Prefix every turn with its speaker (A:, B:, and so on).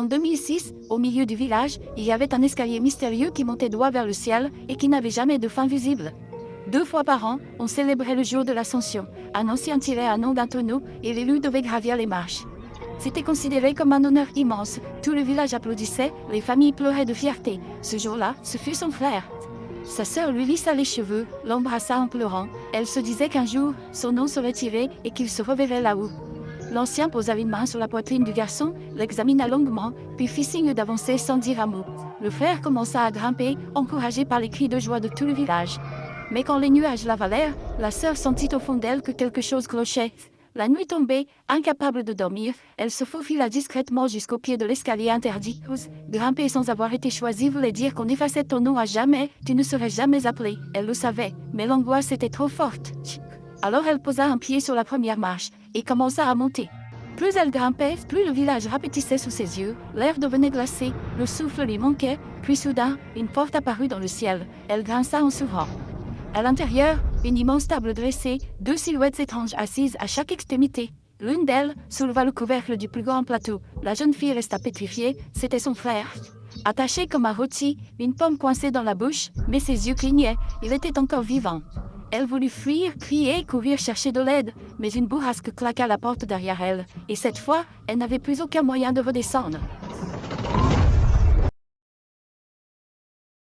A: En 2006, au milieu du village, il y avait un escalier mystérieux qui montait droit vers le ciel et qui n'avait jamais de fin visible. 2 fois par an, on célébrait le jour de l'Ascension. Un ancien tirait un nom d'un tonneau et l'élu devait gravir les marches. C'était considéré comme un honneur immense. Tout le village applaudissait, les familles pleuraient de fierté. Ce jour-là, ce fut son frère. Sa sœur lui lissa les cheveux, l'embrassa en pleurant. Elle se disait qu'un jour, son nom serait tiré et qu'il se reverrait là-haut. L'ancien posa une main sur la poitrine du garçon, l'examina longuement, puis fit signe d'avancer sans dire un mot. Le frère commença à grimper, encouragé par les cris de joie de tout le village. Mais quand les nuages l'avalèrent, la sœur sentit au fond d'elle que quelque chose clochait. La nuit tombée, incapable de dormir, elle se faufila discrètement jusqu'au pied de l'escalier interdit. Grimper sans avoir été choisie voulait dire qu'on effaçait ton nom à jamais, tu ne serais jamais appelée. Elle le savait, mais l'angoisse était trop forte. Alors elle posa un pied sur la première marche et commença à monter. Plus elle grimpait, plus le village rapetissait sous ses yeux, l'air devenait glacé, le souffle lui manquait, puis soudain, une porte apparut dans le ciel. Elle grinça en s'ouvrant. À l'intérieur, une immense table dressée, 2 silhouettes étranges assises à chaque extrémité. L'une d'elles souleva le couvercle du plus grand plateau. La jeune fille resta pétrifiée, c'était son frère. Attaché comme un rôti, une pomme coincée dans la bouche, mais ses yeux clignaient, il était encore vivant. Elle voulut fuir, crier, courir chercher de l'aide, mais une bourrasque claqua la porte derrière elle, et cette fois, elle n'avait plus aucun moyen de redescendre.